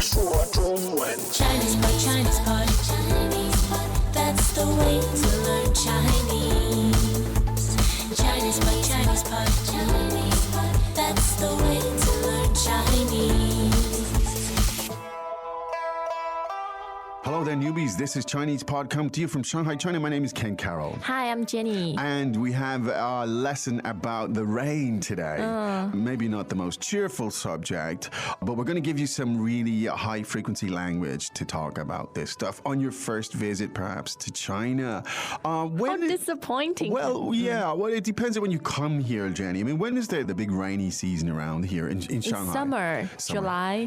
说中文。 Chinese pot, Chinese pot, Chinese pot. That's the way to learn Chinese. Chinese pot, Chinese pot, Chinese pot. That's the way to learn Chinese. Hello there, newbies. This is Chinese Pod come to you from Shanghai, China. My name is Ken Carroll. Hi, I'm Jenny. And we have a lesson about the rain today. Maybe not the most cheerful subject, but we're going to give you some really high-frequency language to talk about this stuff on your first visit, perhaps, to China. How disappointing. Well, yeah. Well, it depends on when you come here, Jenny. I mean, when is the big rainy season around here in Shanghai? It's summer.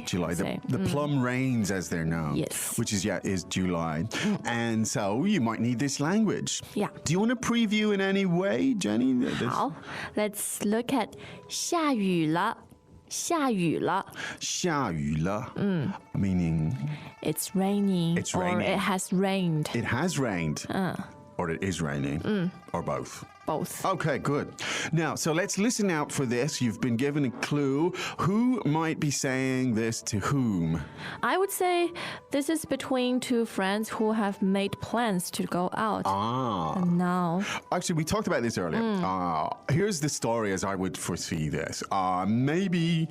July. The plum rains, as they're known. Yes. Which is July. And so you might need this language. Yeah. Do you want to preview in any way, Jenny? 好 Let's look at 下雨了下雨了下雨了 meaning It's raining. It's or raining. it has rained. it has rained or it is raining or both. Both. Okay, good. Now, so let's listen out for this. You've been given a clue. Who might be saying this to whom? I would say this is between two friends who have made plans to go out. And now. Actually, we talked about this earlier. Here's the story as I would foresee this. Maybe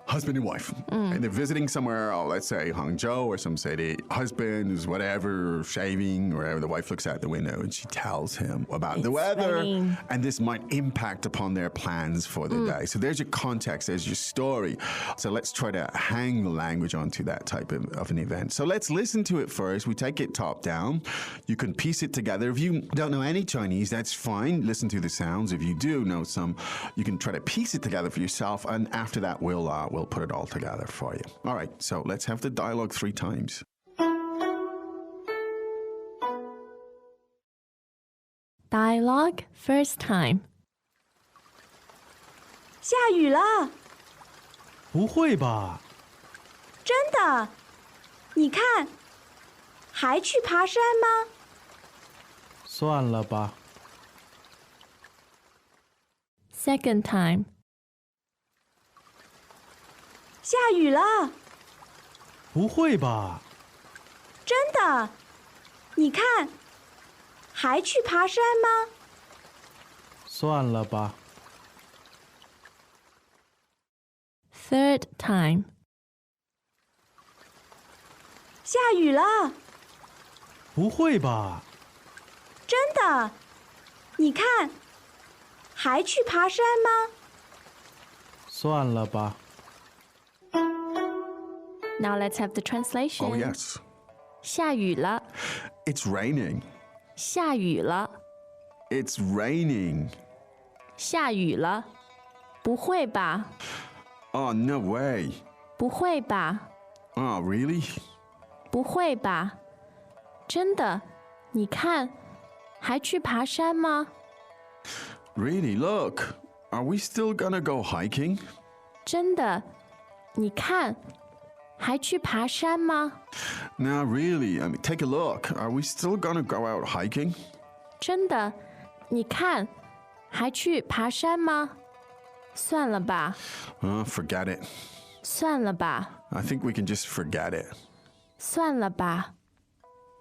husband and wife, and they're visiting somewhere, let's say Hangzhou or some city. Husband is whatever, shaving, or whatever. The wife looks out the window and she tells him about the weather. Raining. And this might impact upon their plans for the day. So there's your context, there's your story. So let's try to hang the language onto that type of an event. So let's listen to it first. We take it top down. You can piece it together. If you don't know any Chinese, that's fine. Listen to the sounds. If you do know some, you can try to piece it together for yourself. And after that, we'll put it all together for you. All right, so let's have the dialogue 3 times. Dialogue first time. 下雨了，不会吧？真的？你看，还去爬山吗？算了吧。 Second time. 下雨了，不会吧？真的？你看，还去爬山吗？算了吧。 Third time. 下雨了，不会吧？真的？你看，还去爬山吗？算了吧。 Now let's have the translation. Oh, yes. 下雨了 It's raining. 下雨了 It's raining. 下雨了不会吧 Oh, no way. 不会吧 Oh, really? 不会吧真的你看还去爬山吗 Really? Look, are we still gonna go hiking? 真的你看还去爬山吗 No, really. I mean, take a look. Are we still gonna go out hiking? 真的你看还去爬山吗算了吧 Forget it. 算了吧 I think we can just forget it. 算了吧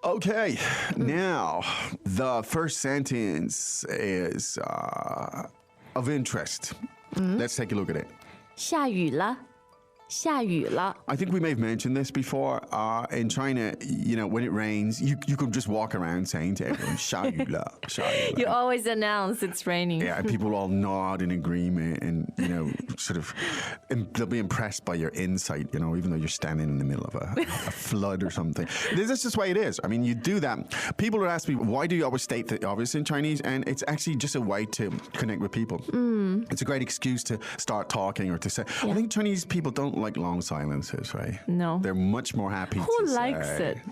Okay, now the first sentence is of interest. Let's take a look at it. 下雨了下雨了 I think we may have mentioned this before. In China, you know, when it rains, you can just walk around saying to everyone, 下雨了, 下雨了. You always announce it's raining. Yeah, people all nod in agreement and, you know, sort of, they'll be impressed by your insight, you know, even though you're standing in the middle of a flood or something. This is just the way it is. I mean, you do that. People would ask me, why do you always state the obvious in Chinese? And it's actually just a way to connect with people. It's a great excuse to start talking or to say, I think Chinese people don't like long silences, right? No. They're much more happy Who to likes say.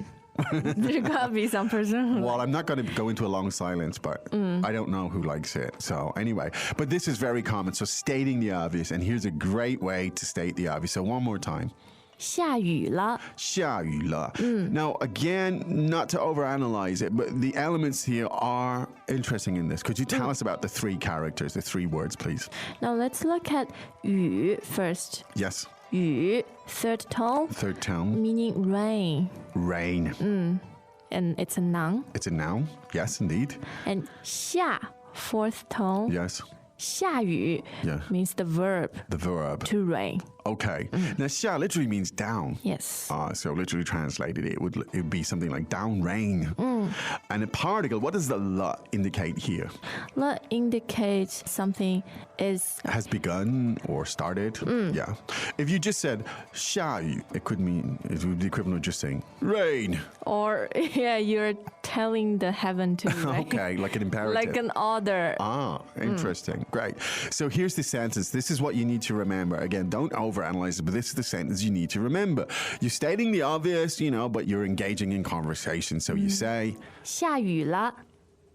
it? There gotta be some person. Well, I'm not going to go into a long silence, but I don't know who likes it. So anyway, but this is very common. So stating the obvious, and here's a great way to state the obvious. So one more time. 下雨了下雨了. Now, again, not to overanalyze it, but the elements here are interesting in this. Could you tell us about the 3 characters, the 3 words, please? Now let's look at 雨 first. Yes. 雨 third tone, Third tone. meaning rain. Rain. And it's a noun. It's a noun. Yes, indeed. And 下 fourth tone, Yes. 下雨 Yeah. means the verb The verb. to rain. Okay. Now, 下 literally means down. Yes. So literally translated, it would be something like down rain. And a particle, what does the la indicate here? La indicates something is Has begun or started? Yeah. If you just said 下雨, it could mean, it would be the equivalent of just saying rain. or yeah, you're telling the heaven to rain. Okay, like an imperative. Like an order. Ah, interesting. Great. So here's the sentence. This is what you need to remember. Again, don't overanalyze it, but this is the sentence you need to remember. You're stating the obvious, but you're engaging in conversation. So you say, 下雨了，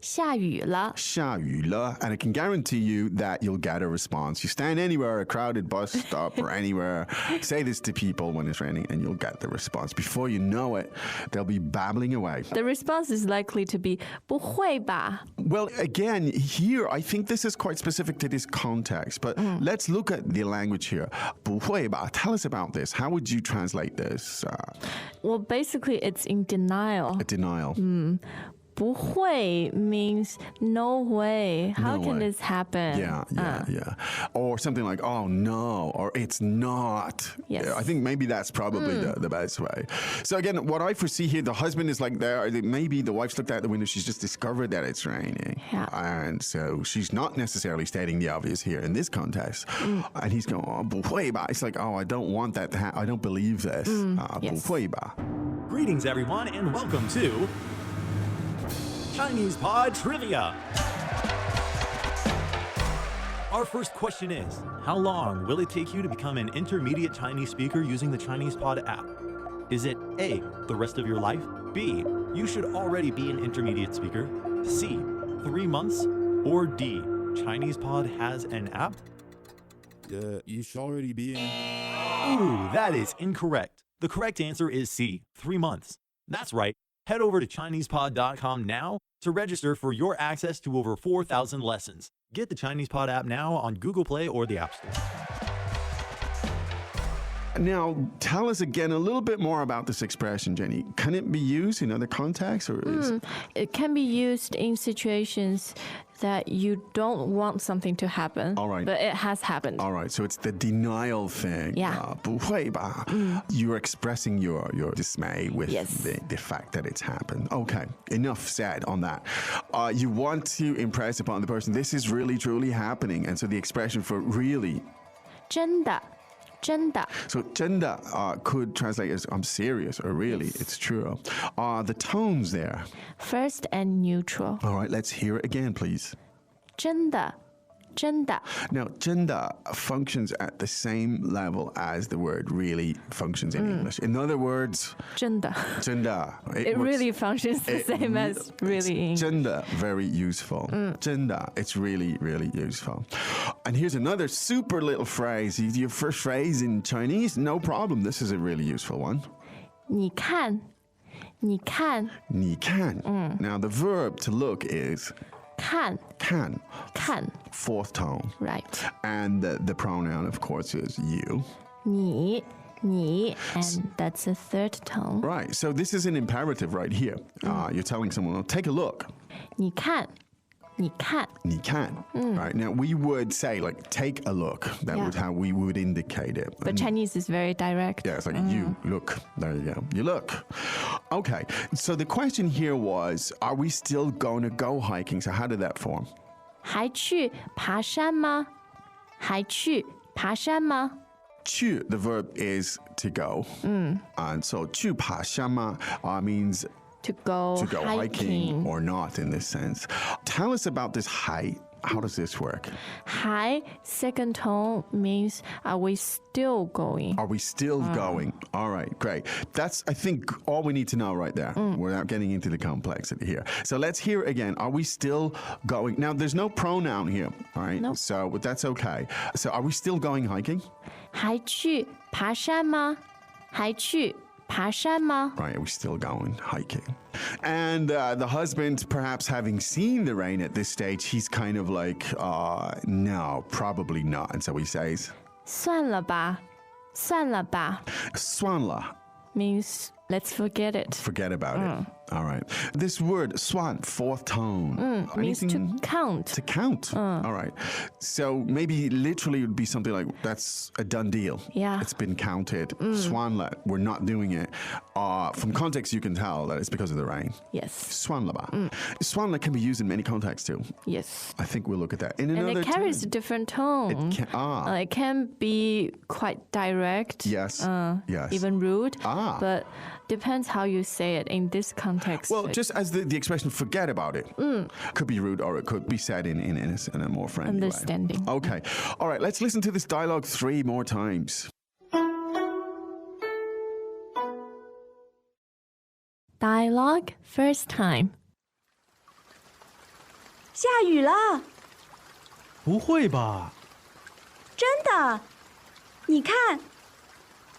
下雨了。下雨了, and it can guarantee you that you'll get a response. You stand anywhere, a crowded bus stop or anywhere, say this to people when it's raining, and you'll get the response. Before you know it, they'll be babbling away. The response is likely to be 不会吧? Well, again, here, I think this is quite specific to this context, but let's look at the language here. 不会吧? Tell us about this. How would you translate this? Well, basically, it's in denial. A denial. 不会 means no way. How No can way. this happen? Yeah. Or something like, oh no, or it's not. Yes. Yeah, I think maybe that's probably the best way. So again, what I foresee here, the husband is like there, maybe the wife's looked out the window, she's just discovered that it's raining. Yeah. And so she's not necessarily stating the obvious here in this context. And he's going, oh, 不会吧? It's like, oh, I don't want that to happen. I don't believe this. Yes. 不会吧? Greetings, everyone, and welcome to Chinese Pod Trivia. Our first question is, how long will it take you to become an intermediate Chinese speaker using the Chinese Pod app? Is it A, the rest of your life? B, you should already be an intermediate speaker? C, 3 months? Or D, Chinese Pod has an app? You should already be in. Ooh, that is incorrect. The correct answer is C, 3 months. That's right. Head over to ChinesePod.com now to register for your access to over 4,000 lessons. Get the Chinese Pod app now on Google Play or the App Store. Now, tell us again a little bit more about this expression, Jenny. Can it be used in other contexts? Or is It can be used in situations that you don't want something to happen. All right. But it has happened. All right, so it's the denial thing. Yeah. 不会吧? You're expressing your dismay with Yes. the fact that it's happened. Okay, enough said on that. You want to impress upon the person, this is really, truly happening. And so the expression for really, 真的 so 真的 could translate as I'm serious or really, it's true. The tones there. first and neutral. All right, let's hear it again, please. 真的 Now, 真的 functions at the same level as the word really functions in English. In other words, 真的 真的, It works- really functions the it same re- as really in. 真的, very useful. 真的, it's really, really useful. And here's another super little phrase. Your first phrase in Chinese, no problem. This is a really useful one. 你看 你看. Now, the verb to look is 看 看, fourth tone. right. And the pronoun, of course, is you. 你 and that's a third tone. Right. So this is an imperative right here. You're telling someone, oh, take a look. 你看 你看 Right. Now, we would say, like, take a look. That Yeah. would how we would indicate it. But Chinese is very direct. Yeah, it's like you look. There you go. You look. Okay. So the question here was, are we still going to go hiking? So how did that form? 还去爬山吗还去爬山吗 去, the verb is to go. And so 去爬山吗 means to go hiking or not in this sense. Tell us about this hike. How does this work? 还 second tone means are we still going? Are we still going? All right, great. That's, I think, all we need to know right there without getting into the complexity here. So let's hear it again. Are we still going? Now, there's no pronoun here, all right? Nope. So but that's okay. So are we still going hiking? 还去爬山吗还去爬山吗 Right, are we still going hiking? And the husband, perhaps having seen the rain at this stage, he's kind of like, no, probably not. And so he says, 算了吧算了吧 Swanla. means let's forget it. Forget about it. All right. This word, swan, fourth tone. Means to Anything- count. To count. All right. So maybe literally it would be something like, that's a done deal. Yeah. It's been counted. Swanla, we're not doing it. From context, you can tell that it's because of the rain. Yes. Swanla ba. Swanla can be used in many contexts too. Yes. I think we'll look at that. In And another it carries a time. different tone. It can be quite direct. Yes. Yes. Even rude. Ah. But depends how you say it in this context. Well, just as the expression "forget about it" could be rude, or it could be said in a more friendly Understanding. way. Okay, all right. Let's listen to this dialogue 3 more times. Dialogue first time. 下雨了，不会吧？真的？你看，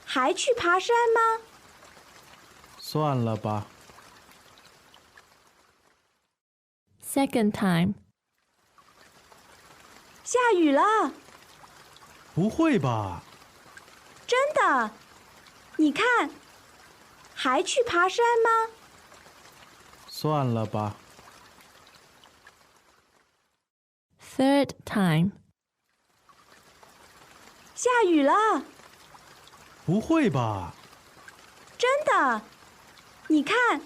还去爬山吗？算了吧。 Second time. 下雨了，不会吧？真的？你看，还去爬山吗？算了吧。 Third time. 下雨了，不会吧？真的？你看，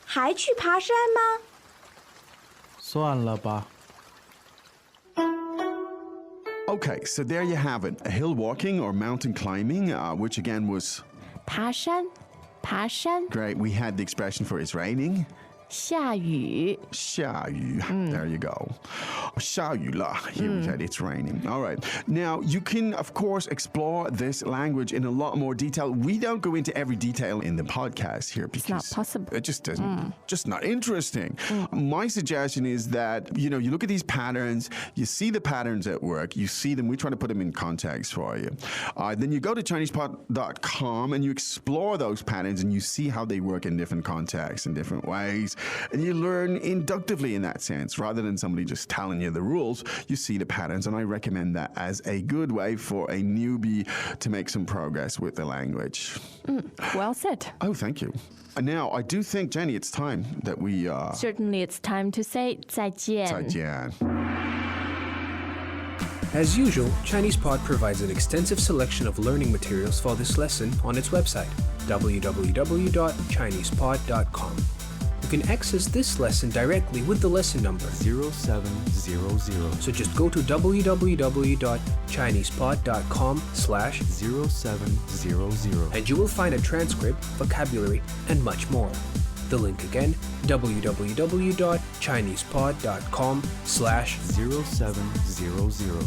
还去爬山吗？算了吧。 Okay, so there you have it. Hill walking or mountain climbing, which again was 爬山，爬山， great. We had the expression for it's raining. 下雨。下雨. There you go. 下雨了. Here we said it's raining. All right. Now, you can, of course, explore this language in a lot more detail. We don't go into every detail in the podcast here because not possible. it just doesn't, just not interesting. My suggestion is that, you look at these patterns, you see the patterns at work, you see them, we try to put them in context for you. Then you go to ChinesePod.com and you explore those patterns and you see how they work in different contexts, in different ways. And you learn inductively in that sense, rather than somebody just telling you the rules. You see the patterns, and I recommend that as a good way for a newbie to make some progress with the language. Well said. Oh, thank you. And now, I do think, Jenny, it's time that we... Certainly it's time to say 再见. 再见. As usual, ChinesePod provides an extensive selection of learning materials for this lesson on its website, www.chinesepod.com. You can access this lesson directly with the lesson number 0700. So just go to www.chinesepod.com/0700 and you will find a transcript, vocabulary, and much more. The link again, www.chinesepod.com/0700.